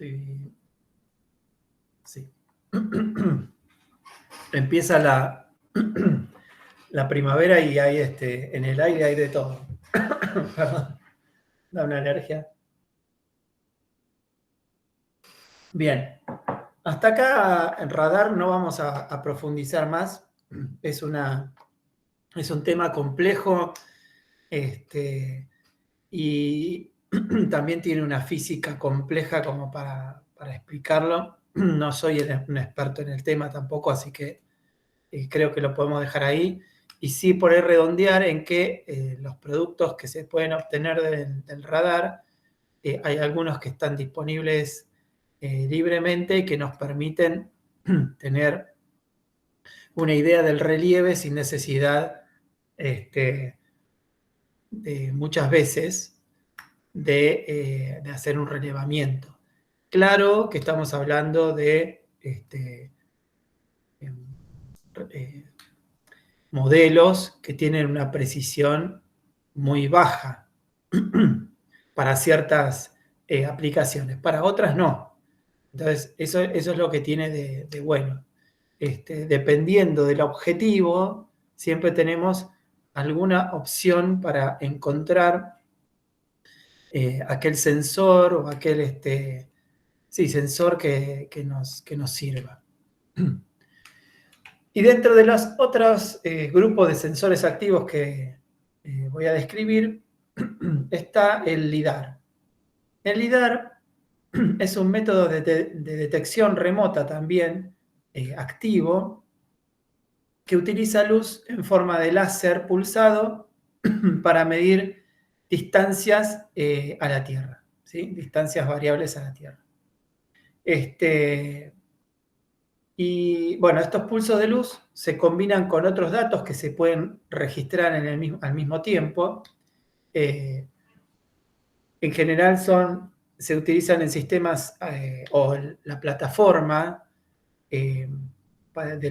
Sí. Empieza la primavera y hay en el aire hay de todo. Perdón, da una alergia. Bien, hasta acá en radar no vamos a profundizar más. Es un tema complejo y también tiene una física compleja como para explicarlo. No soy un experto en el tema tampoco, así que creo que lo podemos dejar ahí. Y sí poder redondear en que los productos que se pueden obtener del radar, hay algunos que están disponibles libremente y que nos permiten tener una idea del relieve sin necesidad de muchas veces de hacer un relevamiento. Claro que estamos hablando de modelos que tienen una precisión muy baja para ciertas aplicaciones, para otras no. Entonces, eso es lo que tiene de bueno. Dependiendo del objetivo, siempre tenemos alguna opción para encontrar aquel sensor o aquel sensor que nos sirva. Y dentro de los otros grupos de sensores activos que voy a describir, está el LIDAR. El LIDAR es un método de detección remota también activo que utiliza luz en forma de láser pulsado para medir distancias a la Tierra, ¿sí? Distancias variables a la Tierra. Y bueno, estos pulsos de luz se combinan con otros datos que se pueden registrar al mismo tiempo. En general se utilizan en sistemas o la plataforma del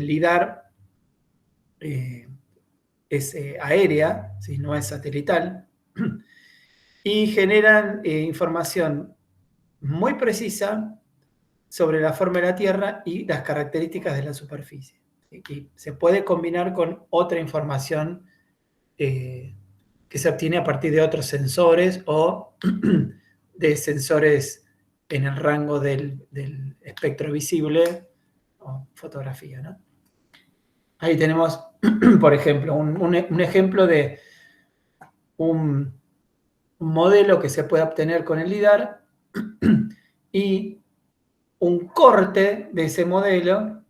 LIDAR es aérea, ¿sí? No es satelital, y generan información muy precisa sobre la forma de la Tierra y las características de la superficie. Y se puede combinar con otra información que se obtiene a partir de otros sensores o de sensores en el rango del espectro visible o fotografía, ¿no? Ahí tenemos, por ejemplo, un ejemplo de un modelo que se puede obtener con el LIDAR y un corte de ese modelo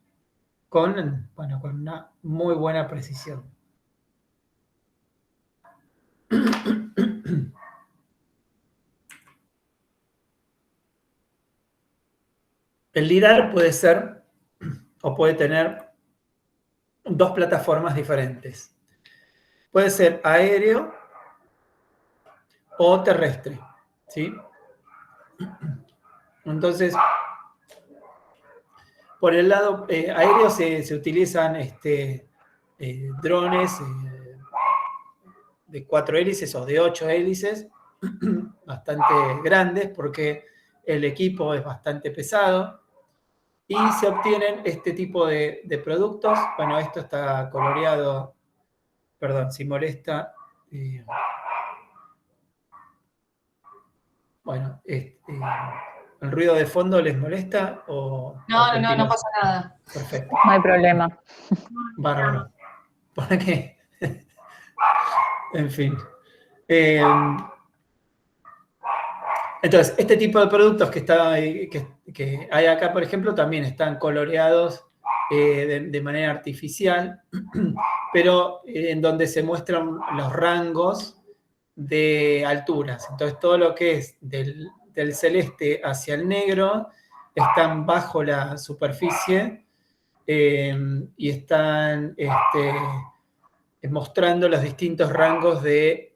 con una muy buena precisión. El LIDAR puede ser o puede tener dos plataformas diferentes. Puede ser aéreo o terrestre, ¿sí? Entonces, por el lado aéreo se utilizan drones de 4 hélices o de 8 hélices, bastante grandes porque el equipo es bastante pesado y se obtienen este tipo de productos. Bueno, esto está coloreado, perdón, si molesta. Bueno, ¿el ruido de fondo les molesta? No pasa nada. Perfecto. No hay problema. Bárbaro. ¿Para qué? En fin. Entonces, este tipo de productos que hay acá, por ejemplo, también están coloreados de manera artificial, pero en donde se muestran los rangos de alturas. Entonces, todo lo que es del celeste hacia el negro están bajo la superficie y están mostrando los distintos rangos de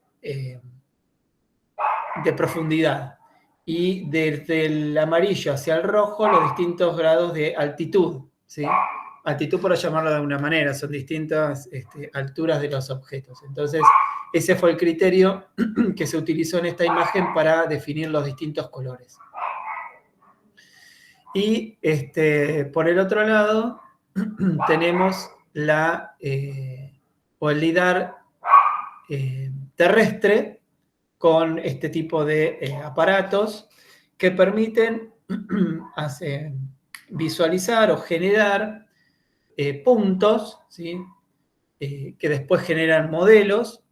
profundidad. Y desde el amarillo hacia el rojo, los distintos grados de altitud, ¿sí? Altitud, por llamarlo de alguna manera, son distintas alturas de los objetos. Entonces, ese fue el criterio que se utilizó en esta imagen para definir los distintos colores. Y por el otro lado tenemos o el LIDAR terrestre con este tipo de aparatos que permiten visualizar o generar puntos, ¿sí? Que después generan modelos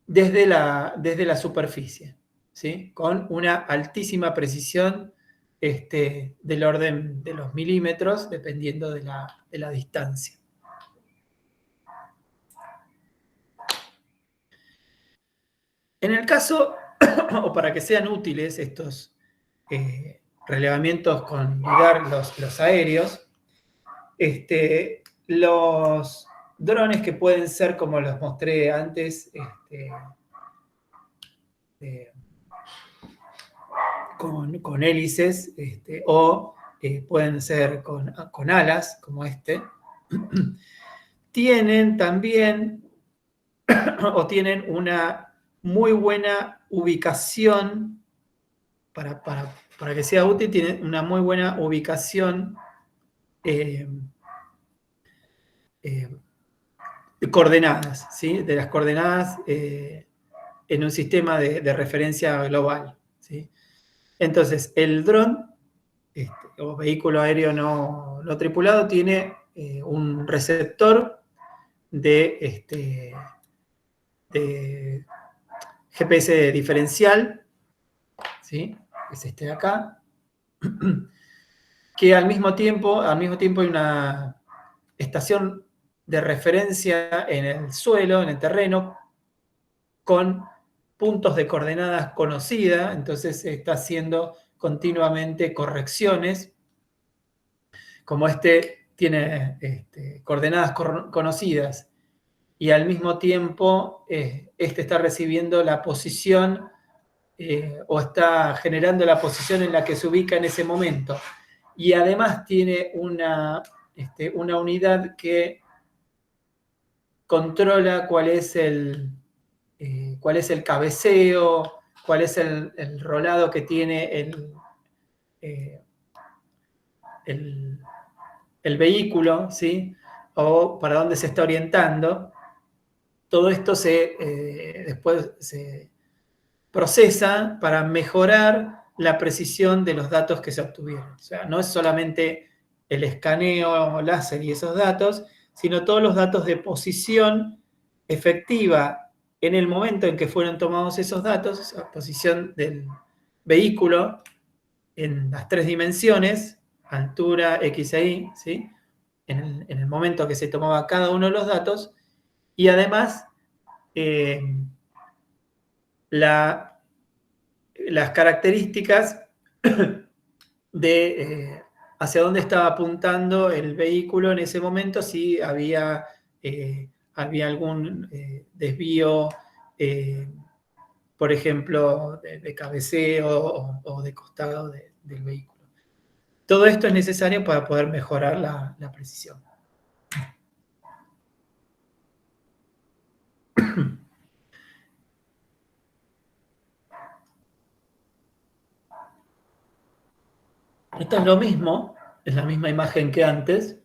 desde la superficie, ¿sí? Con una altísima precisión del orden de los milímetros, dependiendo de la distancia. En el caso, o para que sean útiles estos relevamientos con LIDAR, los aéreos, los drones que pueden ser, como los mostré antes, con hélices, o pueden ser con alas, como tienen también, o tienen una muy buena ubicación, para que sea útil, tienen una muy buena ubicación de coordenadas, ¿sí? De las coordenadas en un sistema de referencia global, ¿sí? Entonces, el dron o vehículo aéreo no tripulado tiene un receptor de GPS diferencial, ¿sí? Es este de acá, que al mismo tiempo hay una estación de referencia en el suelo, en el terreno, con puntos de coordenadas conocida, entonces está haciendo continuamente correcciones, como tiene coordenadas conocidas y al mismo tiempo está recibiendo la posición o está generando la posición en la que se ubica en ese momento. Y además tiene una unidad que controla cuál es el cabeceo, cuál es el rolado que tiene el vehículo, ¿sí? O para dónde se está orientando. Todo esto después se procesa para mejorar la precisión de los datos que se obtuvieron. O sea, no es solamente el escaneo láser y esos datos, sino todos los datos de posición efectiva en el momento en que fueron tomados esos datos, o sea, posición del vehículo en las 3 dimensiones, altura, X e Y, ¿sí? En el momento que se tomaba cada uno de los datos, y además las características de hacia dónde estaba apuntando el vehículo en ese momento, si había algún desvío, por ejemplo, de cabeceo o de costado del vehículo. Todo esto es necesario para poder mejorar la precisión. Esto es lo mismo, es la misma imagen que antes,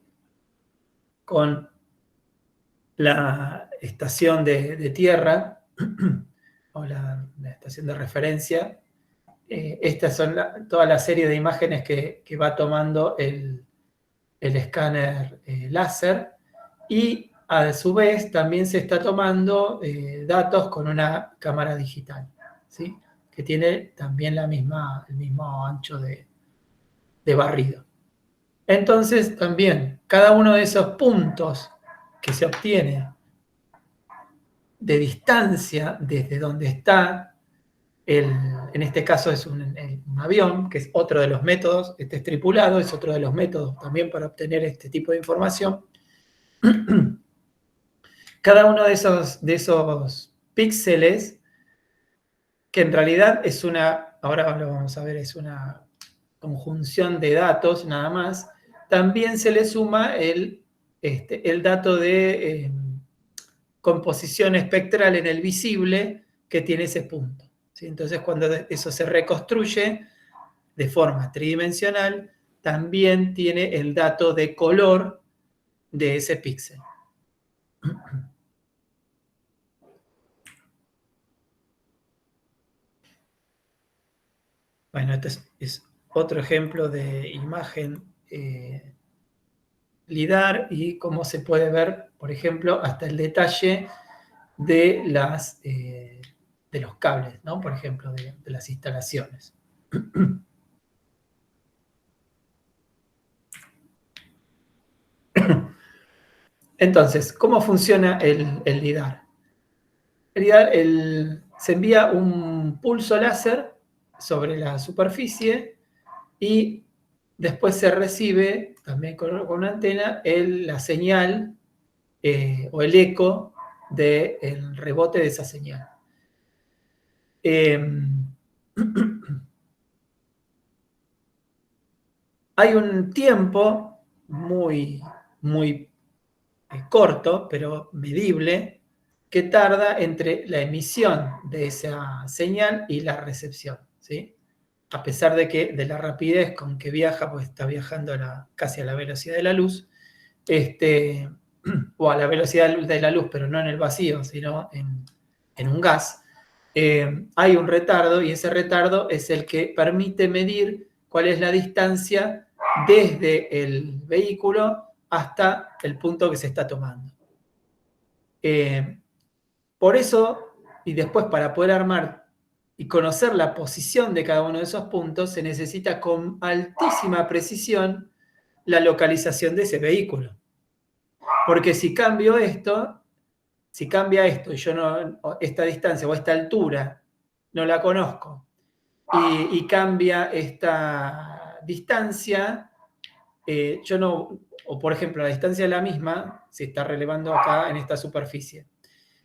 con la estación de tierra o la estación de referencia. Estas son toda la serie de imágenes que va tomando el escáner láser, y a su vez también se está tomando datos con una cámara digital, ¿sí? Que tiene también el mismo ancho de barrido. Entonces también cada uno de esos puntos que se obtiene de distancia desde donde está en este caso es un avión, que es otro de los métodos, es tripulado, es otro de los métodos también para obtener este tipo de información. Cada uno de esos píxeles, que en realidad ahora lo vamos a ver, es una conjunción de datos nada más, también se le suma el dato de composición espectral en el visible que tiene ese punto, ¿sí? Entonces, cuando eso se reconstruye, de forma tridimensional, también tiene el dato de color de ese píxel. Bueno, este es otro ejemplo de imagen LIDAR y cómo se puede ver, por ejemplo, hasta el detalle de los cables, ¿no? Por ejemplo, de las instalaciones. Entonces, ¿cómo funciona el LIDAR? El LIDAR se envía un pulso láser sobre la superficie y después se recibe, también con una antena, la señal o el eco del rebote de esa señal. Hay un tiempo muy corto, pero medible, que tarda entre la emisión de esa señal y la recepción, ¿sí? A pesar de la rapidez con que viaja, pues está viajando casi a la velocidad de la luz, o a la velocidad de la luz, pero no en el vacío, sino en un gas, hay un retardo y ese retardo es el que permite medir cuál es la distancia desde el vehículo hasta el punto que se está tomando. Por eso, y después para poder armar y conocer la posición de cada uno de esos puntos, se necesita con altísima precisión la localización de ese vehículo. Porque si cambia esto y yo esta distancia o esta altura no la conozco, y cambia esta distancia, yo no, o por ejemplo, la distancia es la misma, se está relevando acá en esta superficie.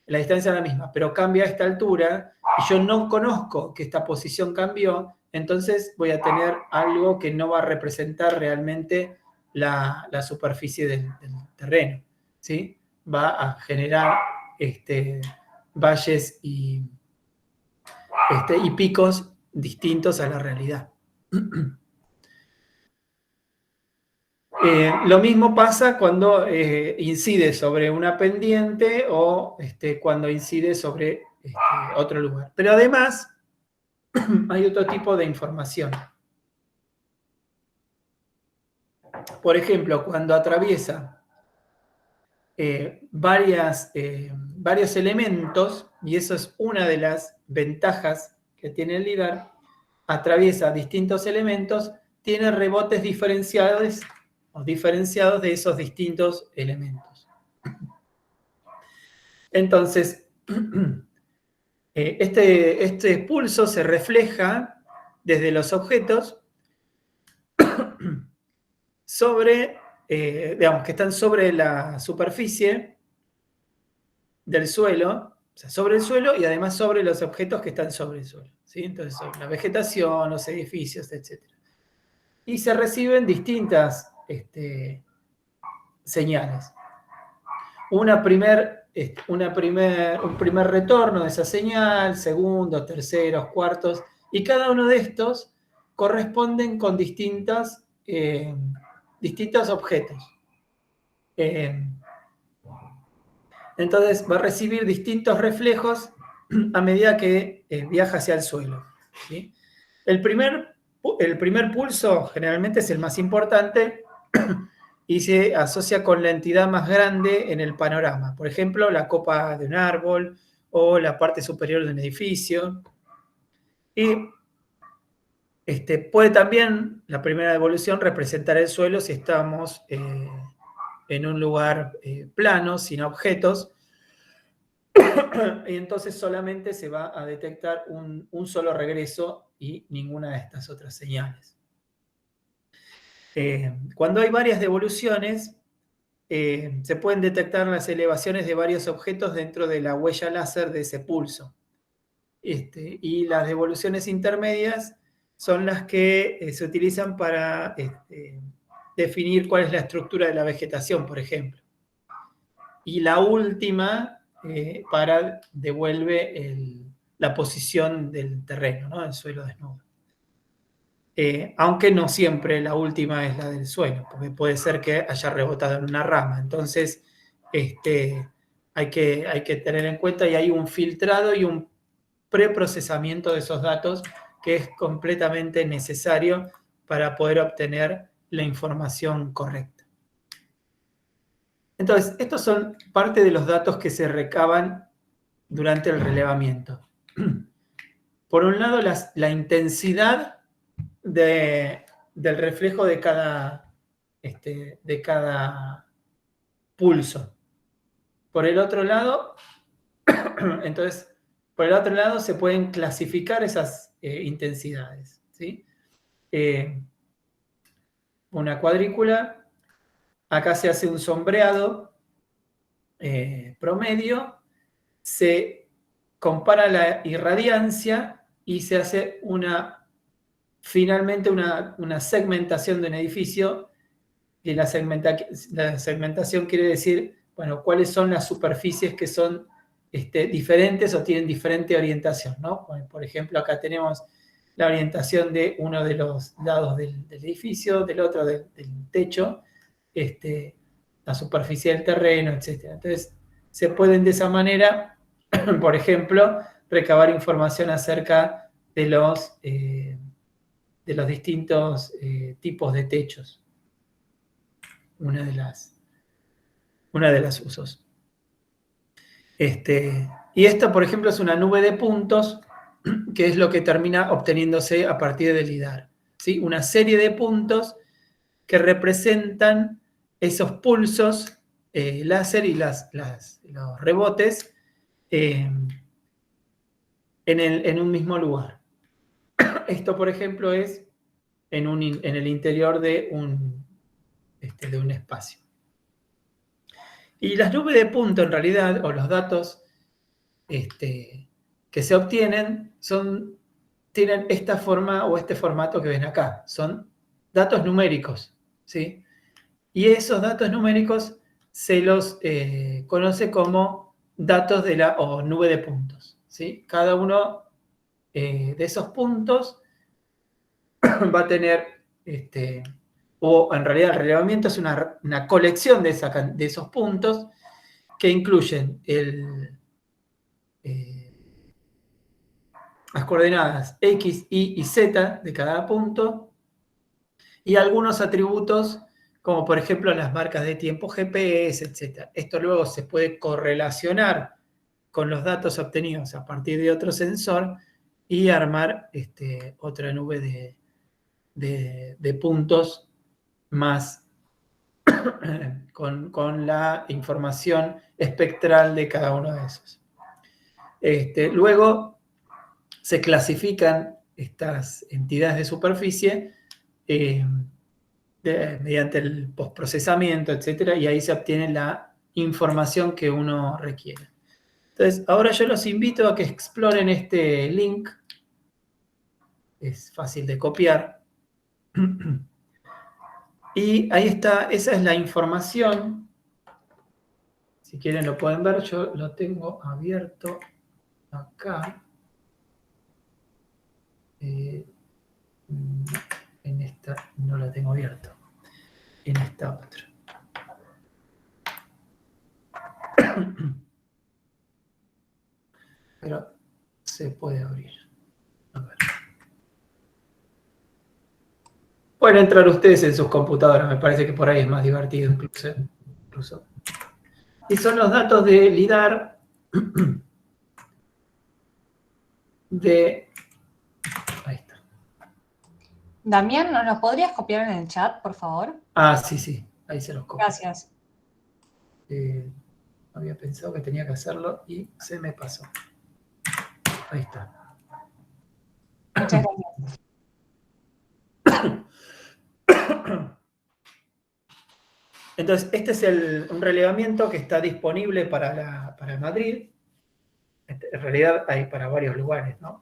La distancia es la misma, pero cambia a esta altura y yo no conozco que esta posición cambió, entonces voy a tener algo que no va a representar realmente la superficie del terreno, ¿sí? Va a generar valles y picos distintos a la realidad. Lo mismo pasa cuando incide sobre una pendiente o cuando incide sobre otro lugar. Pero además hay otro tipo de información. Por ejemplo, cuando atraviesa varios elementos, y eso es una de las ventajas que tiene el LIDAR, atraviesa distintos elementos, tiene rebotes diferenciados de esos distintos elementos. Entonces, este pulso se refleja desde los objetos digamos, que están sobre la superficie del suelo, o sea, sobre el suelo y además sobre los objetos que están sobre el suelo, ¿sí? Entonces, sobre la vegetación, los edificios, etc. Y se reciben distintas señales. Un primer retorno de esa señal, segundos, terceros, cuartos, y cada uno de estos corresponden con distintos objetos. Entonces va a recibir distintos reflejos a medida que viaja hacia el suelo, ¿sí? El primer pulso generalmente es el más importante y se asocia con la entidad más grande en el panorama. Por ejemplo, la copa de un árbol o la parte superior de un edificio. Y puede también, la primera devolución, representar el suelo si estamos en un lugar plano, sin objetos. Y entonces solamente se va a detectar un solo regreso y ninguna de estas otras señales. Cuando hay varias devoluciones, se pueden detectar las elevaciones de varios objetos dentro de la huella láser de ese pulso. Y las devoluciones intermedias son las que se utilizan para definir cuál es la estructura de la vegetación, por ejemplo. Y la última devuelve la posición del terreno, ¿no? El suelo desnudo. aunque no siempre la última es la del suelo, porque puede ser que haya rebotado en una rama. Entonces, hay que tener en cuenta, y hay un filtrado y un preprocesamiento de esos datos que es completamente necesario para poder obtener la información correcta. Entonces, estos son parte de los datos que se recaban durante el relevamiento. Por un lado, la intensidad del reflejo de cada pulso. Por el otro lado, entonces, por el otro lado se pueden clasificar esas intensidades, ¿sí? Una cuadrícula, acá se hace un sombreado promedio, se compara la irradiancia y se hace finalmente una segmentación de un edificio, y la segmentación quiere decir, bueno, cuáles son las superficies que son diferentes o tienen diferente orientación, ¿no? Por ejemplo, acá tenemos la orientación de uno de los lados del edificio, del otro del techo, la superficie del terreno, etc. Entonces, se pueden de esa manera, por ejemplo, recabar información acerca de los distintos tipos de techos. Una de las usos. Y esto, por ejemplo, es una nube de puntos, que es lo que termina obteniéndose a partir del LIDAR, ¿sí? Una serie de puntos que representan esos pulsos láser y los rebotes en un mismo lugar. Esto, por ejemplo, es en el interior de un espacio. Y las nubes de puntos, en realidad, o los datos que se obtienen, tienen esta forma o este formato que ven acá. Son datos numéricos, ¿sí? Y esos datos numéricos se los conoce como datos o nube de puntos, ¿sí? Cada uno de esos puntos va a tener, o en realidad el relevamiento es una colección de esos puntos que incluyen las coordenadas X, Y y Z de cada punto, y algunos atributos como por ejemplo las marcas de tiempo GPS, etc. Esto luego se puede correlacionar con los datos obtenidos a partir de otro sensor y armar otra nube de puntos más con la información espectral de cada uno de esos. Luego se clasifican estas entidades de superficie mediante el postprocesamiento, etcétera, y ahí se obtiene la información que uno requiere. Entonces, ahora yo los invito a que exploren este link. Es fácil de copiar. Y ahí está, esa es la información. Si quieren lo pueden ver, yo lo tengo abierto acá. En esta no la tengo abierto. En esta otra. Pero se puede abrir. A ver. Pueden entrar ustedes en sus computadoras, me parece que por ahí es más divertido incluso. Y son los datos de LIDAR ahí está. Damián, ¿nos los podrías copiar en el chat, por favor? Ah, sí, ahí se los copio. Gracias. Había pensado que tenía que hacerlo y se me pasó. Ahí está. Muchas gracias. Entonces, este es un relevamiento que está disponible para Madrid. En realidad hay para varios lugares, ¿no?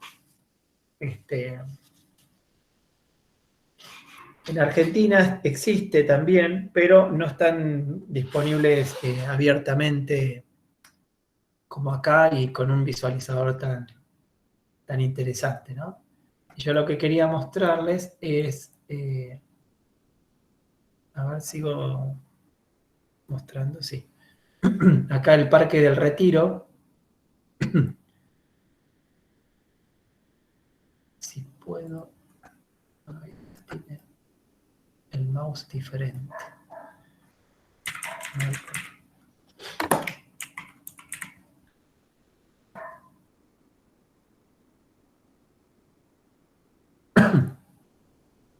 En Argentina existe también, pero no están disponibles abiertamente como acá y con un visualizador tan interesante, ¿no? Yo lo que quería mostrarles es... a ver, sigo mostrando, sí. Acá el Parque del Retiro. Si puedo... Ahí tiene el mouse diferente. Ahí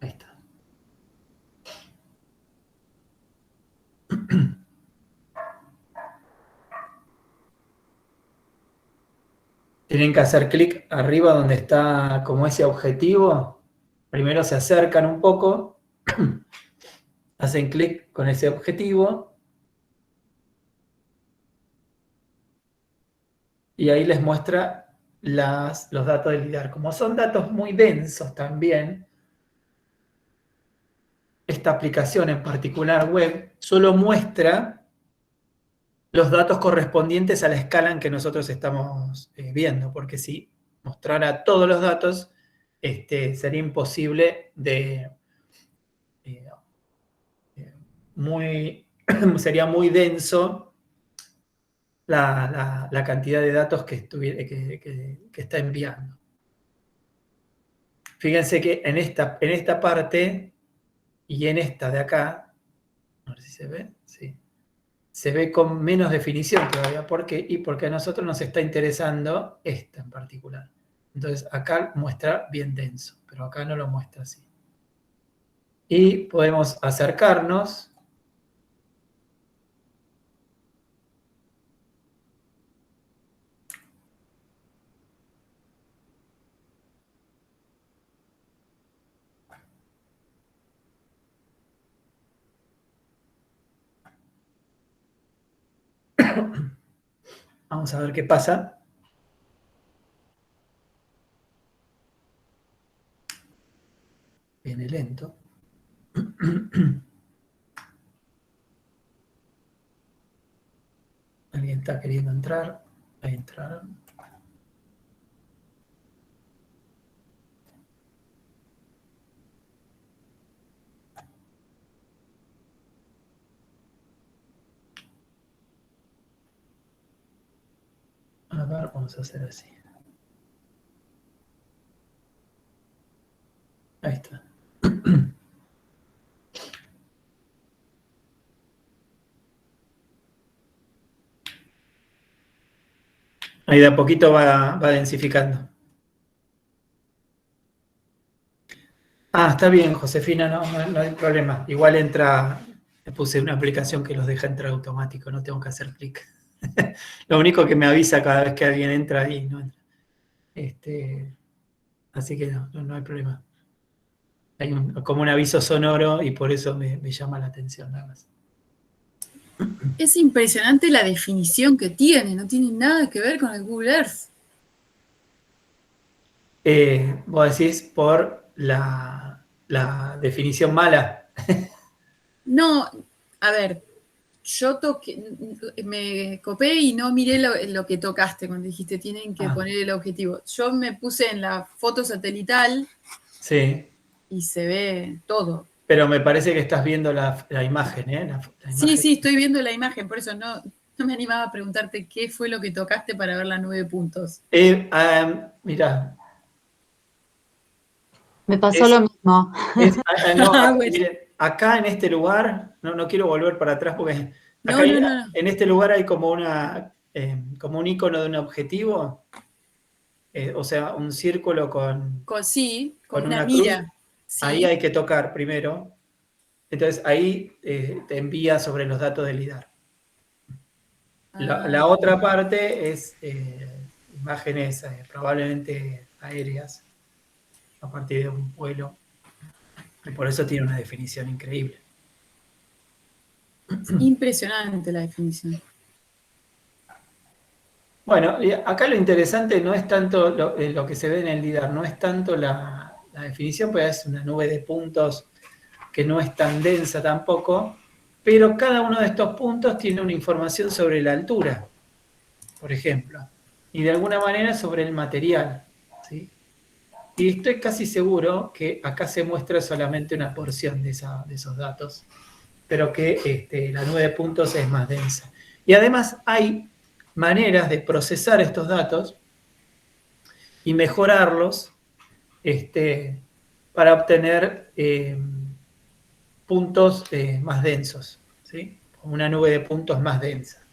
está. Tienen que hacer clic arriba donde está como ese objetivo. Primero se acercan un poco, hacen clic con ese objetivo y ahí les muestra los datos del LIDAR. Como son datos muy densos también, esta aplicación en particular web solo muestra los datos correspondientes a la escala en que nosotros estamos viendo, porque si mostrara todos los datos, sería imposible sería muy denso la cantidad de datos que está enviando. Fíjense que en esta parte y en esta de acá, a ver si se ve, sí, se ve con menos definición todavía. ¿Por qué? Y porque a nosotros nos está interesando esta en particular. Entonces acá muestra bien denso, pero acá no lo muestra así. Y podemos acercarnos. Vamos a ver qué pasa. Viene lento. Alguien está queriendo entrar. Ahí entraron. A ver, vamos a hacer así. Ahí está. Ahí de a poquito va densificando. Ah, está bien, Josefina, no hay problema. Igual entra, le puse una aplicación que los deja entrar automático, no tengo que hacer clic. Lo único que me avisa cada vez que alguien entra ahí, no entra. Así que no hay problema. Hay como un aviso sonoro y por eso me llama la atención nada más. Es impresionante la definición que tiene, no tiene nada que ver con el Google Earth. Vos decís por la definición mala. No, a ver, yo me copé y no miré lo que tocaste cuando dijiste tienen que poner el objetivo. Yo me puse en la foto satelital sí. Y se ve todo. Pero me parece que estás viendo la imagen, ¿eh? La imagen. Sí, estoy viendo la imagen, por eso no me animaba a preguntarte qué fue lo que tocaste para ver las 9 puntos. Mirá. Me pasó lo mismo. Miren, acá en este lugar, no quiero volver para atrás porque acá en este lugar hay como como un icono de un objetivo, o sea, un círculo con una mira. Sí. Ahí hay que tocar primero. Entonces ahí te envía sobre los datos del LIDAR. La otra parte es imágenes probablemente aéreas a partir de un vuelo. Y por eso tiene una definición increíble. Es impresionante la definición. Bueno, acá lo interesante no es tanto lo que se ve en el LIDAR, no es tanto la definición, pues es una nube de puntos que no es tan densa tampoco, pero cada uno de estos puntos tiene una información sobre la altura, por ejemplo, y de alguna manera sobre el material, ¿sí? Y estoy casi seguro que acá se muestra solamente una porción de esos datos, pero que la nube de puntos es más densa. Y además hay maneras de procesar estos datos y mejorarlos para obtener puntos más densos, ¿sí? Una nube de puntos más densa.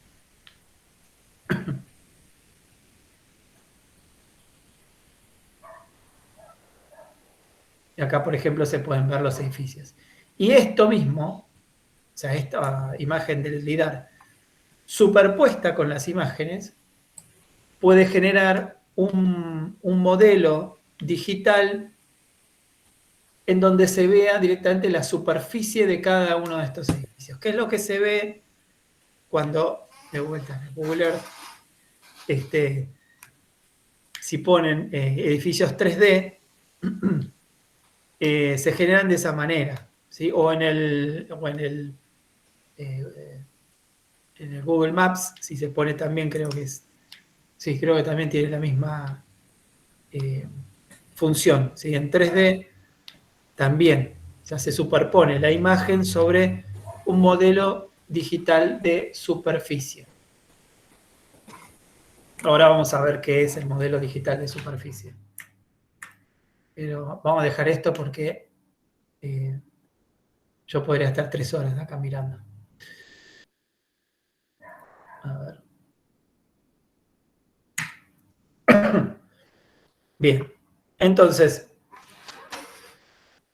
Y acá, por ejemplo, se pueden ver los edificios. Y esto mismo, o sea, esta imagen del LIDAR, superpuesta con las imágenes, puede generar un modelo digital en donde se vea directamente la superficie de cada uno de estos edificios. ¿Qué es lo que se ve cuando, de vuelta en Google Earth, si ponen edificios 3D, se generan de esa manera, ¿sí? O en el Google Maps, si se pone también, creo que también tiene la misma función, ¿sí? En 3D también, ya se superpone la imagen sobre un modelo digital de superficie. Ahora vamos a ver qué es el modelo digital de superficie. Pero vamos a dejar esto porque yo podría estar 3 horas acá mirando. A ver. Bien, entonces,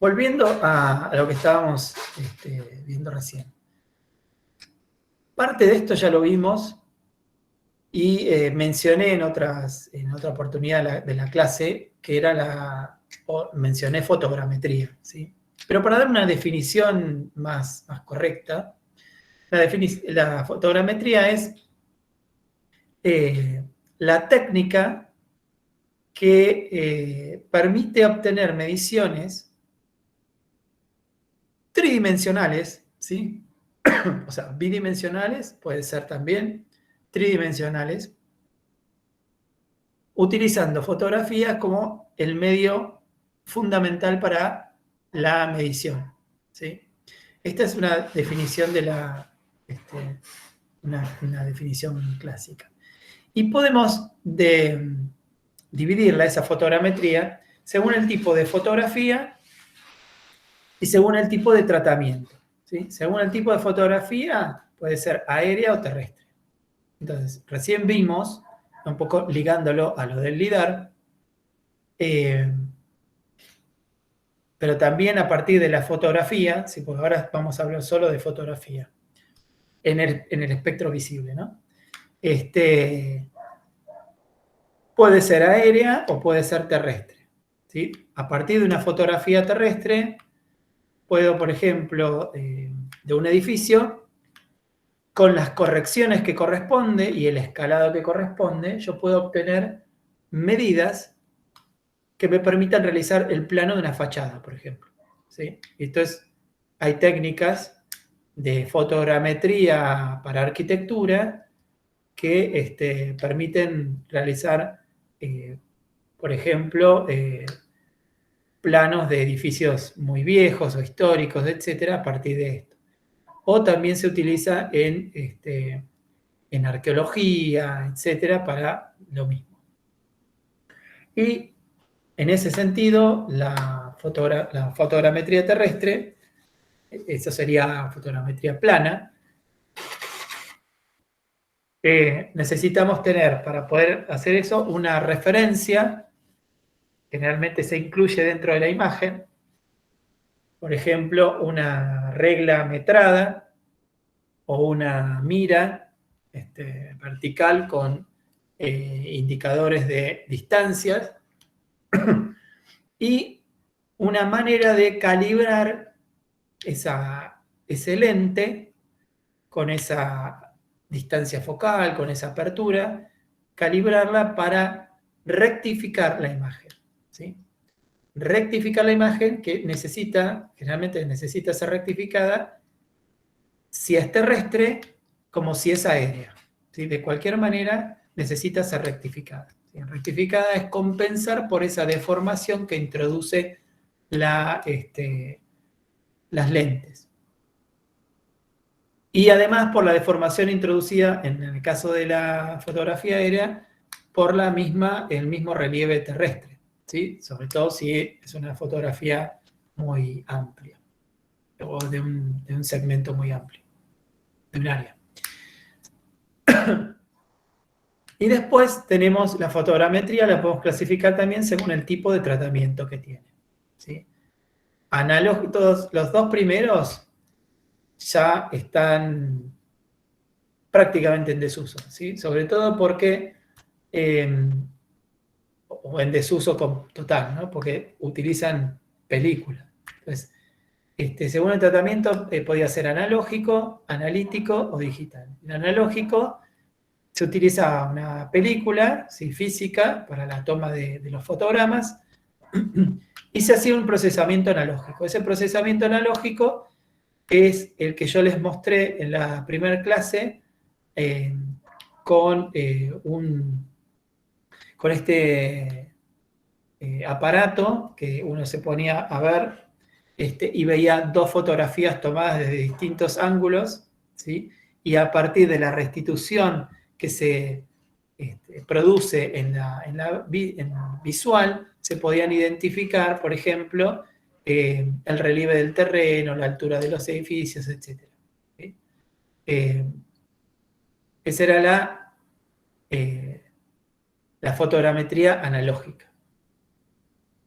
volviendo a lo que estábamos viendo recién. Parte de esto ya lo vimos y mencioné en otra oportunidad de la clase que era mencioné fotogrametría, ¿sí? Pero para dar una definición más correcta, la fotogrametría es la técnica que permite obtener mediciones tridimensionales, ¿sí? O sea, bidimensionales, puede ser también tridimensionales, utilizando fotografías como el medio fundamental para la medición, ¿sí? Esta es una definición una definición clásica. Y podemos dividirla, esa fotogrametría, según el tipo de fotografía y según el tipo de tratamiento, ¿sí? Según el tipo de fotografía, puede ser aérea o terrestre. Entonces, recién vimos, un poco ligándolo a lo del LIDAR, pero también a partir de la fotografía, ¿sí? Porque ahora vamos a hablar solo de fotografía, en el espectro visible, ¿no? Puede ser aérea o puede ser terrestre, ¿sí? A partir de una fotografía terrestre, puedo, por ejemplo, de un edificio, con las correcciones que corresponde y el escalado que corresponde, yo puedo obtener medidas que me permitan realizar el plano de una fachada, por ejemplo, ¿sí? Entonces, hay técnicas de fotogrametría para arquitectura que permiten realizar, por ejemplo, planos de edificios muy viejos o históricos, etcétera, a partir de esto. O también se utiliza en arqueología, etcétera, para lo mismo. Y en ese sentido, la fotogrametría terrestre, eso sería fotogrametría plana, necesitamos tener, para poder hacer eso, una referencia, generalmente se incluye dentro de la imagen, por ejemplo, una regla metrada o una mira vertical con indicadores de distancias y una manera de calibrar ese lente con esa distancia focal, con esa apertura, calibrarla para rectificar la imagen, ¿sí? Rectificar la imagen que generalmente necesita ser rectificada si es terrestre como si es aérea, ¿sí? De cualquier manera, necesita ser rectificada. ¿Sí? Rectificada es compensar por esa deformación que introduce las lentes. Y además por la deformación introducida, en el caso de la fotografía aérea, por el mismo relieve terrestre, ¿sí? Sobre todo si es una fotografía muy amplia, o de un segmento muy amplio, de un área. Y después tenemos la fotogrametría, la podemos clasificar también según el tipo de tratamiento que tiene, ¿sí? Todos los dos primeros ya están prácticamente en desuso, ¿sí? Sobre todo porque, o en desuso total, ¿no? Porque utilizan película. Entonces, según el tratamiento, podía ser analógico, analítico o digital. En analógico se utiliza una película, ¿sí? Física para la toma de los fotogramas y se hacía un procesamiento analógico. Ese procesamiento analógico es el que yo les mostré en la primera clase con este aparato que uno se ponía a ver y veía dos fotografías tomadas desde distintos ángulos, ¿sí? Y a partir de la restitución que se produce en visual, se podían identificar, por ejemplo, el relieve del terreno, la altura de los edificios, etc. ¿Sí? Esa era la fotogrametría analógica.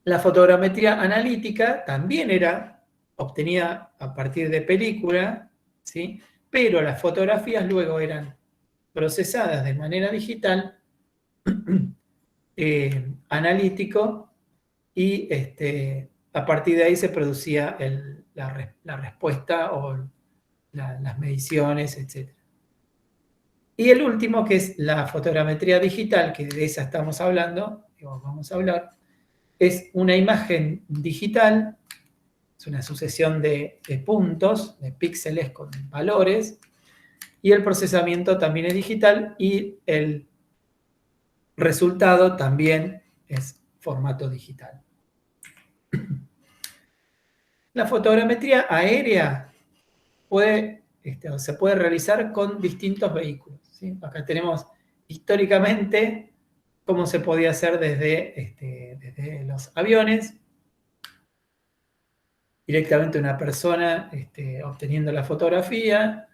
La fotogrametría analítica también era obtenida a partir de película, ¿sí? Pero las fotografías luego eran procesadas de manera digital, analítico, y a partir de ahí se producía la respuesta o las mediciones, etc. Y el último, que es la fotogrametría digital, que de esa estamos hablando, vamos a hablar, es una imagen digital, es una sucesión de puntos, de píxeles con valores, y el procesamiento también es digital y el resultado también es formato digital. La fotogrametría aérea se puede realizar con distintos vehículos, ¿sí? Acá tenemos históricamente cómo se podía hacer desde los aviones, directamente una persona obteniendo la fotografía,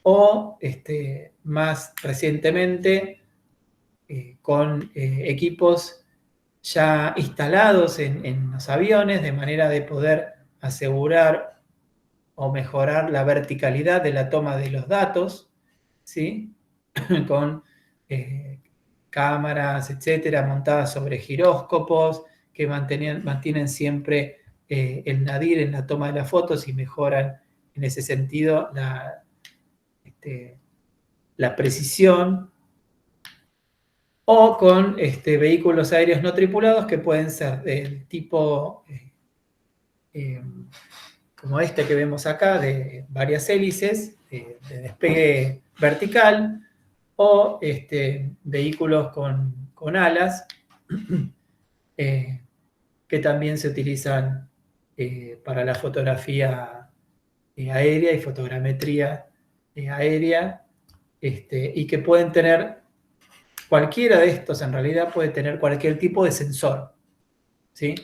o más recientemente con equipos ya instalados en los aviones, de manera de poder asegurar o mejorar la verticalidad de la toma de los datos, ¿sí? Con cámaras, etcétera, montadas sobre giróscopos que mantienen siempre el nadir en la toma de las fotos y mejoran en ese sentido la precisión, o con vehículos aéreos no tripulados que pueden ser del tipo como este que vemos acá, de varias hélices, de despegue vertical, o vehículos con alas, que también se utilizan para la fotografía aérea y fotogrametría aérea, y que pueden tener, cualquiera de estos en realidad puede tener cualquier tipo de sensor, ¿sí?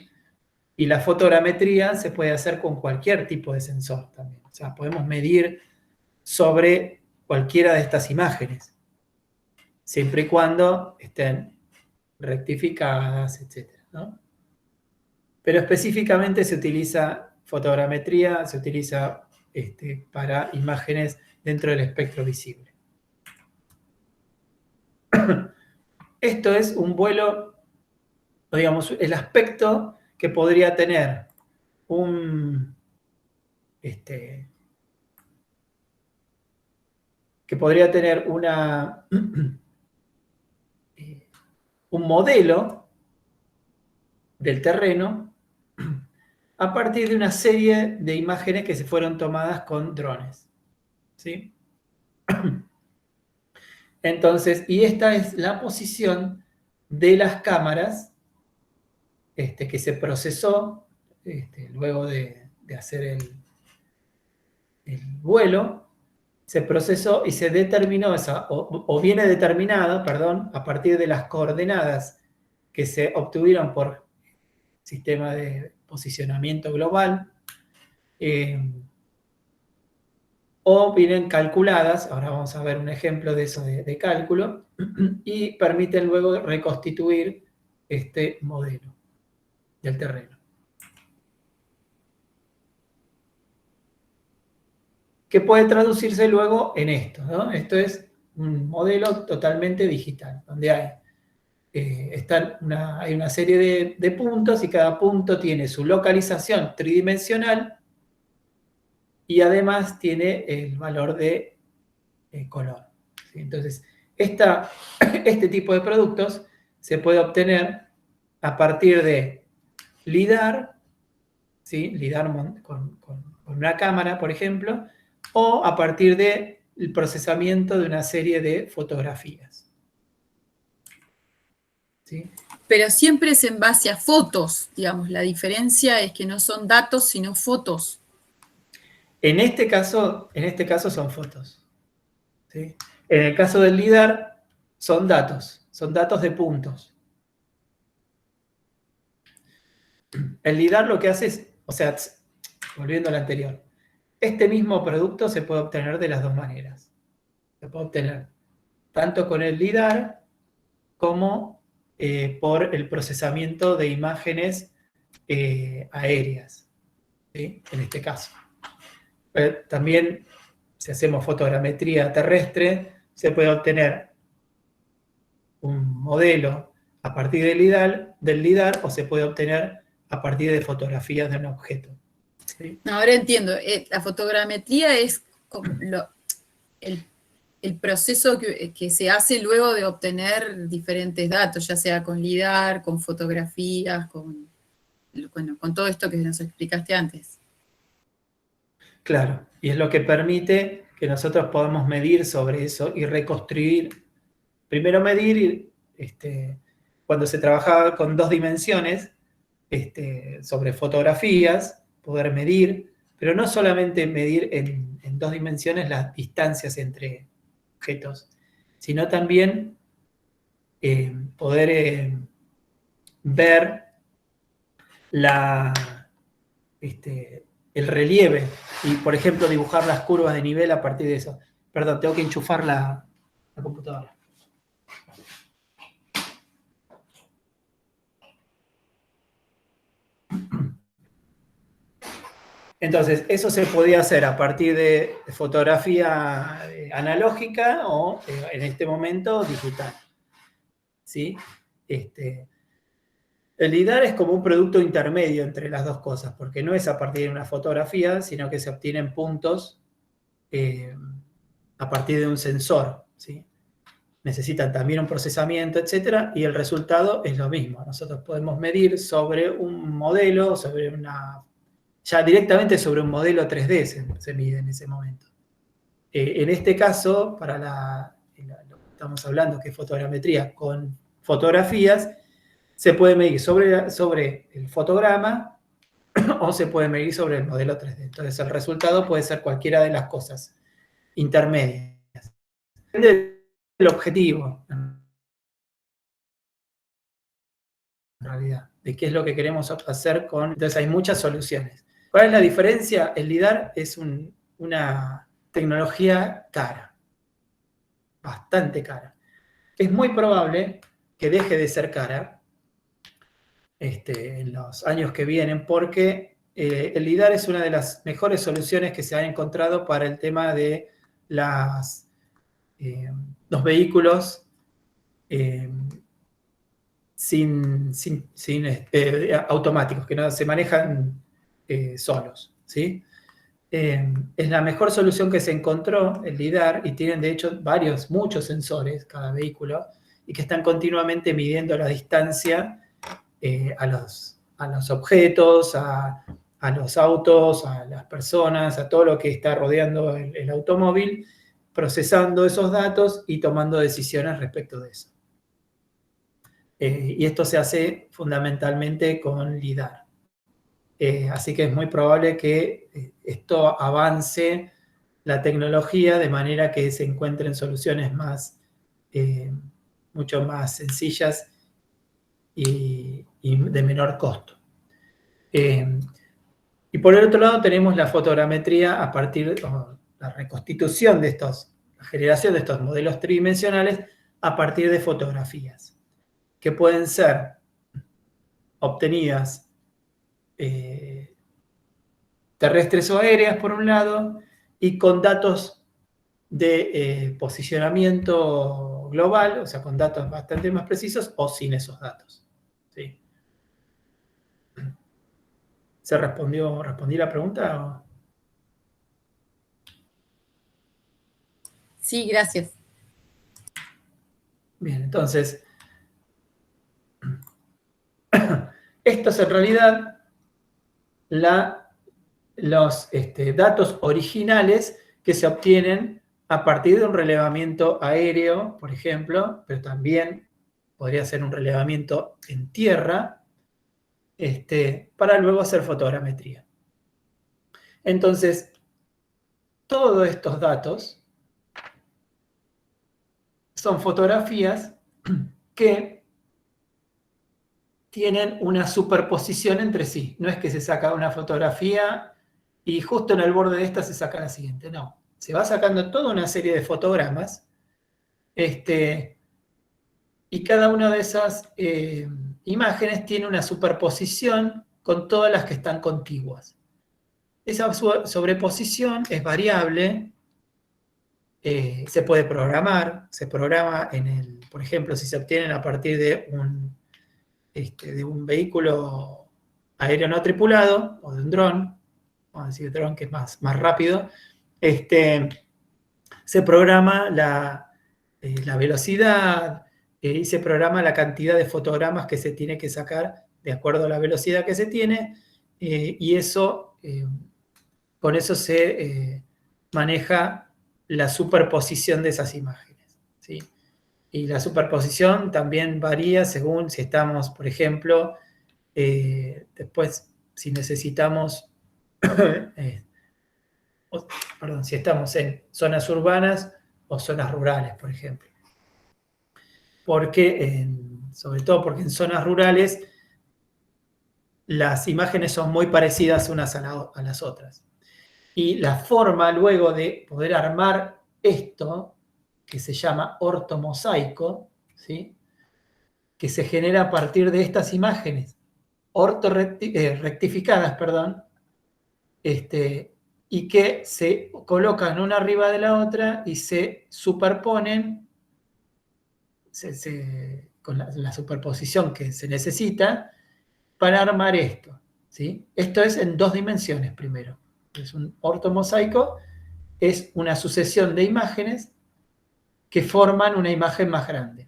Y la fotogrametría se puede hacer con cualquier tipo de sensor también. O sea, podemos medir sobre cualquiera de estas imágenes, siempre y cuando estén rectificadas, etc., ¿no? Pero específicamente se utiliza fotogrametría, se utiliza para imágenes dentro del espectro visible. Esto es un vuelo, digamos, el aspecto que podría tener un un modelo del terreno a partir de una serie de imágenes que se fueron tomadas con drones, ¿sí? Entonces, y esta es la posición de las cámaras que se procesó luego de hacer el vuelo, se procesó y se determinó, o viene determinado, perdón, a partir de las coordenadas que se obtuvieron por sistema de posicionamiento global, o vienen calculadas, ahora vamos a ver un ejemplo de eso de cálculo, y permiten luego reconstituir este modelo del terreno. Que puede traducirse luego en esto, ¿no? Esto es un modelo totalmente digital, donde hay una serie de puntos y cada punto tiene su localización tridimensional y además tiene el valor de color. ¿Sí? Entonces, este tipo de productos se puede obtener a partir de LIDAR, ¿sí? LIDAR con una cámara, por ejemplo, o a partir del procesamiento de una serie de fotografías. ¿Sí? Pero siempre es en base a fotos, digamos. La diferencia es que no son datos, sino fotos. En este caso son fotos. ¿Sí? En el caso del LIDAR son datos de puntos. El LIDAR lo que hace es, o sea, volviendo al anterior, este mismo producto se puede obtener de las dos maneras. Se puede obtener tanto con el LIDAR como por el procesamiento de imágenes aéreas, ¿sí? En este caso. También, si hacemos fotogrametría terrestre, se puede obtener un modelo a partir del LIDAR o se puede obtener a partir de fotografías de un objeto. ¿Sí? Ahora entiendo, la fotogrametría es como el proceso que se hace luego de obtener diferentes datos, ya sea con LIDAR, con fotografías, con todo esto que nos explicaste antes. Claro, y es lo que permite que nosotros podamos medir sobre eso y reconstruir. Primero medir, cuando se trabajaba con 2 dimensiones, sobre fotografías, poder medir, pero no solamente medir en 2 dimensiones las distancias entre objetos, sino también poder ver el relieve y, por ejemplo, dibujar las curvas de nivel a partir de eso. Perdón, tengo que enchufar la computadora. Entonces, eso se podía hacer a partir de fotografía analógica o, en este momento, digital. ¿Sí? El LIDAR es como un producto intermedio entre las dos cosas, porque no es a partir de una fotografía, sino que se obtienen puntos a partir de un sensor. ¿Sí? Necesitan también un procesamiento, etcétera, y el resultado es lo mismo. Nosotros podemos medir sobre un modelo, ya directamente sobre un modelo 3D se mide en ese momento. En este caso, para lo que estamos hablando, que es fotogrametría con fotografías, se puede medir sobre el fotograma o se puede medir sobre el modelo 3D. Entonces, el resultado puede ser cualquiera de las cosas intermedias. Depende del objetivo, en realidad, de qué es lo que queremos hacer con... Entonces, hay muchas soluciones. ¿Cuál es la diferencia? El LIDAR es una tecnología cara, bastante cara. Es muy probable que deje de ser cara en los años que vienen, porque el LIDAR es una de las mejores soluciones que se han encontrado para el tema de los vehículos automáticos, que no se manejan solos, ¿sí? Es la mejor solución que se encontró, el LIDAR, y tienen de hecho muchos sensores cada vehículo, y que están continuamente midiendo la distancia a los objetos, a los autos, a las personas, a todo lo que está rodeando el automóvil, procesando esos datos y tomando decisiones respecto de eso. Y esto se hace fundamentalmente con LIDAR. Así que es muy probable que esto avance la tecnología de manera que se encuentren soluciones mucho más sencillas y de menor costo. Y por el otro lado tenemos la fotogrametría a partir de la reconstitución de la generación de estos modelos tridimensionales a partir de fotografías, que pueden ser obtenidas terrestres o aéreas por un lado, y con datos de posicionamiento global, o sea, con datos bastante más precisos, o sin esos datos. ¿Sí? ¿Respondí la pregunta? Sí, gracias. Bien, entonces, esto es en realidad los datos originales que se obtienen a partir de un relevamiento aéreo, por ejemplo, pero también podría ser un relevamiento en tierra, para luego hacer fotogrametría. Entonces, todos estos datos son fotografías que tienen una superposición entre sí. No es que se saca una fotografía y justo en el borde de esta se saca la siguiente. No, se va sacando toda una serie de fotogramas y cada una de esas imágenes tiene una superposición con todas las que están contiguas. Esa sobreposición es variable, se puede programar, se programa por ejemplo, si se obtienen a partir de un vehículo aéreo no tripulado o de un dron, vamos a decir dron que es más rápido, se programa la velocidad y se programa la cantidad de fotogramas que se tiene que sacar de acuerdo a la velocidad que se tiene, y con eso se maneja la superposición de esas imágenes, ¿sí? Y la superposición también varía según si estamos, por ejemplo, después si necesitamos, si estamos en zonas urbanas o zonas rurales, por ejemplo. Sobre todo porque en zonas rurales las imágenes son muy parecidas unas a las otras. Y la forma luego de poder armar esto, que se llama ortomosaico, ¿sí? Que se genera a partir de estas imágenes rectificadas, y que se colocan una arriba de la otra y se superponen con la superposición que se necesita para armar esto, ¿sí? Esto es en 2 dimensiones primero. Es un ortomosaico, es una sucesión de imágenes que forman una imagen más grande,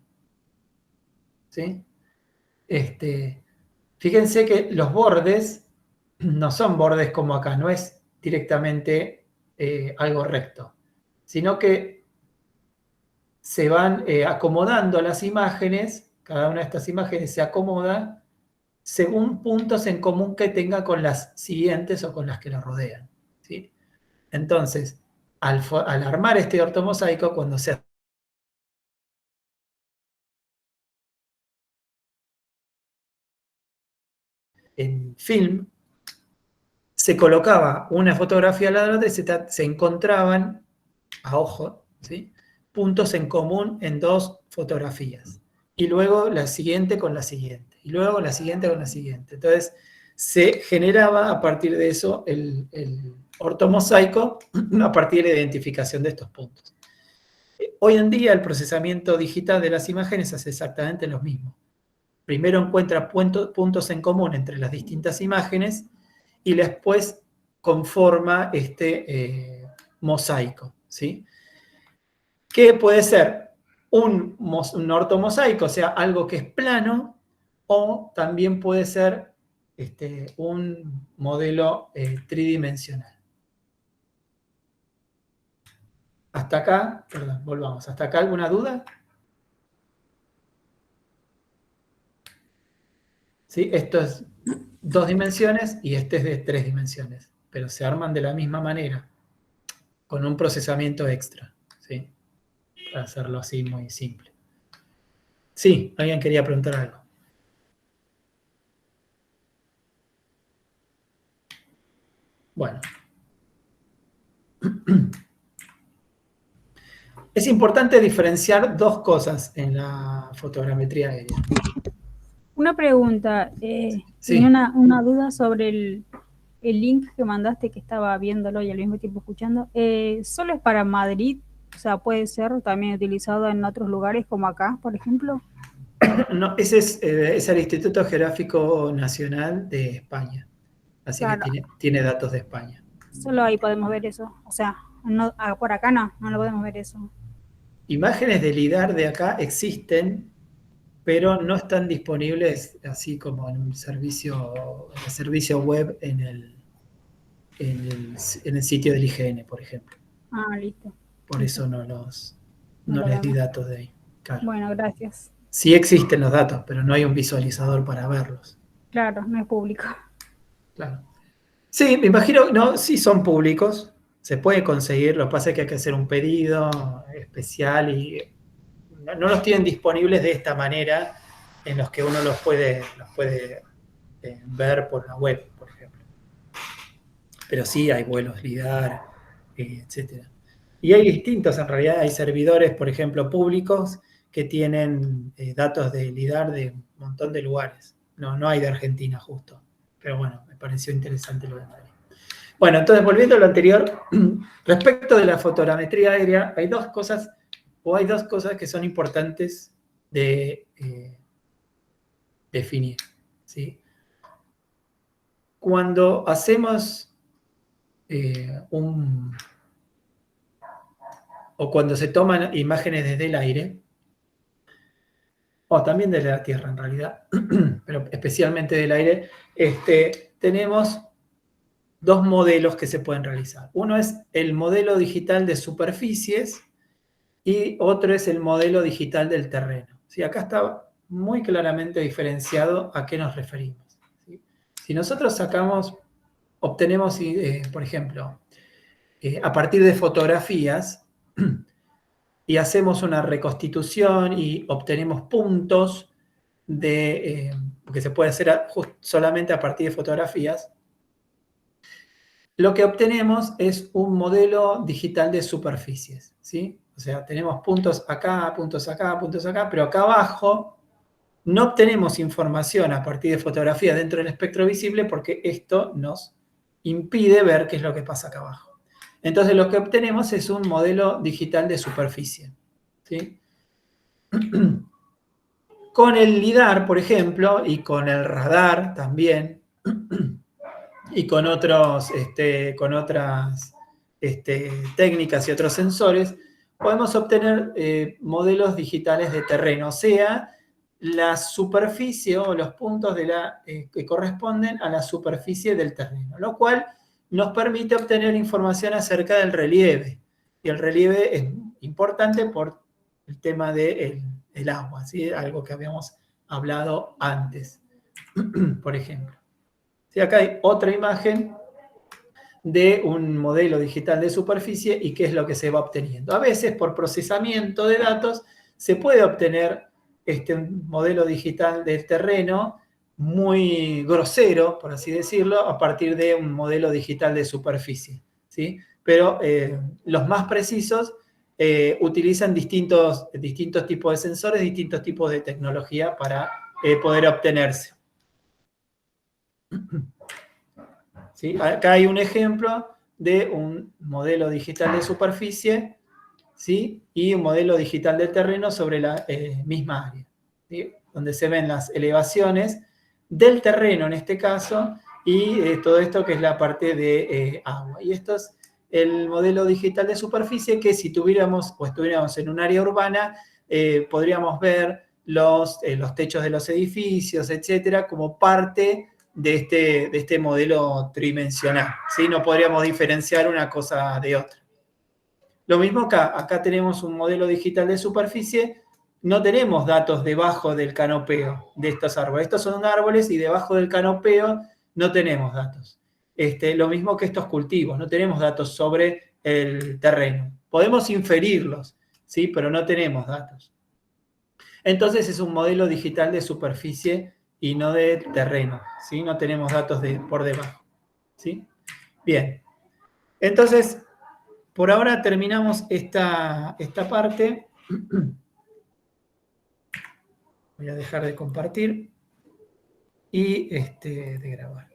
¿sí? Fíjense que los bordes no son bordes como acá, no es directamente algo recto, sino que se van acomodando las imágenes, cada una de estas imágenes se acomoda según puntos en común que tenga con las siguientes o con las que la rodean, ¿sí? Entonces, al armar este ortomosaico, cuando se en film, se colocaba una fotografía al lado de la otra y se encontraban, a ojo, ¿sí? Puntos en común en 2 fotografías. Y luego la siguiente con la siguiente. Y luego la siguiente con la siguiente. Entonces, se generaba a partir de eso el ortomosaico a partir de la identificación de estos puntos. Hoy en día el procesamiento digital de las imágenes hace exactamente lo mismo. Primero encuentra puntos en común entre las distintas imágenes y después conforma este mosaico, ¿sí? Que puede ser un ortomosaico, o sea, algo que es plano, o también puede ser un modelo tridimensional. Hasta acá, perdón, volvamos. ¿Hasta acá alguna duda? ¿Sí? Esto es 2 dimensiones y este es de 3 dimensiones, pero se arman de la misma manera, con un procesamiento extra, ¿sí? Para hacerlo así muy simple. Sí, alguien quería preguntar algo. Bueno. Es importante diferenciar 2 cosas en la fotogrametría aérea. Una pregunta, Sí. tenía una duda sobre el link que mandaste, que estaba viéndolo y al mismo tiempo escuchando. ¿Solo es para Madrid? O sea, ¿puede ser también utilizado en otros lugares como acá, por ejemplo? No, ese es el Instituto Geográfico Nacional de España. Así Claro. que tiene datos de España. Solo ahí podemos ver eso. O sea, no, por acá no lo podemos ver eso. Imágenes de LIDAR de acá existen, pero no están disponibles así como en el servicio web en el sitio del IGN, por ejemplo. Ah, listo. Por eso no les di datos de ahí. Claro. Bueno, gracias. Sí existen los datos, pero no hay un visualizador para verlos. Claro, no es público. Claro. Sí, me imagino, no, sí son públicos, se puede conseguir, lo que pasa es que hay que hacer un pedido especial y no los tienen disponibles de esta manera en los que uno los puede ver por la web, por ejemplo. Pero sí hay vuelos LIDAR, etc. Y hay distintos, en realidad hay servidores, por ejemplo, públicos que tienen datos de LIDAR de un montón de lugares. No hay de Argentina justo, pero bueno, me pareció interesante lo de Madrid. Bueno, entonces volviendo a lo anterior, respecto de la fotogrametría aérea, hay dos cosas que son importantes de definir, ¿sí? Cuando hacemos o cuando se toman imágenes desde el aire, o también de la Tierra en realidad, pero especialmente del aire, tenemos 2 modelos que se pueden realizar. Uno es el modelo digital de superficies y otro es el modelo digital del terreno. ¿Sí? Acá está muy claramente diferenciado a qué nos referimos. ¿Sí? Si nosotros obtenemos, por ejemplo, a partir de fotografías y hacemos una reconstitución y obtenemos puntos que se puede hacer solamente a partir de fotografías, lo que obtenemos es un modelo digital de superficies, ¿sí? O sea, tenemos puntos acá, puntos acá, puntos acá, pero acá abajo no obtenemos información a partir de fotografías dentro del espectro visible porque esto nos impide ver qué es lo que pasa acá abajo. Entonces lo que obtenemos es un modelo digital de superficie, ¿sí? Con el LIDAR, por ejemplo, y con el radar también, y con otras técnicas y otros sensores, podemos obtener modelos digitales de terreno, o sea, la superficie o los puntos que corresponden a la superficie del terreno, lo cual nos permite obtener información acerca del relieve. Y el relieve es importante por el tema del agua, ¿sí? Algo que habíamos hablado antes, por ejemplo. ¿Sí? Acá hay otra imagen de un modelo digital de superficie y qué es lo que se va obteniendo. A veces, por procesamiento de datos, se puede obtener un modelo digital del terreno muy grosero, por así decirlo, a partir de un modelo digital de superficie, ¿sí? Pero los más precisos utilizan distintos tipos de sensores, distintos tipos de tecnología para poder obtenerse. ¿Sí? Acá hay un ejemplo de un modelo digital de superficie, ¿sí? Y un modelo digital de terreno sobre la misma área, ¿sí? Donde se ven las elevaciones del terreno en este caso y todo esto que es la parte de agua. Y esto es el modelo digital de superficie que si tuviéramos o estuviéramos en un área urbana, podríamos ver los techos de los edificios, etcétera, como parte de este modelo tridimensional, ¿sí? No podríamos diferenciar una cosa de otra. Lo mismo acá. Acá tenemos un modelo digital de superficie. No tenemos datos debajo del canopeo de estos árboles. Estos son árboles y debajo del canopeo no tenemos datos. Lo mismo que estos cultivos. No tenemos datos sobre el terreno. Podemos inferirlos, ¿sí? Pero no tenemos datos. Entonces es un modelo digital de superficie y no de terreno, ¿sí? No tenemos datos por debajo, ¿sí? Bien. Entonces, por ahora terminamos esta parte. Voy a dejar de compartir y de grabar.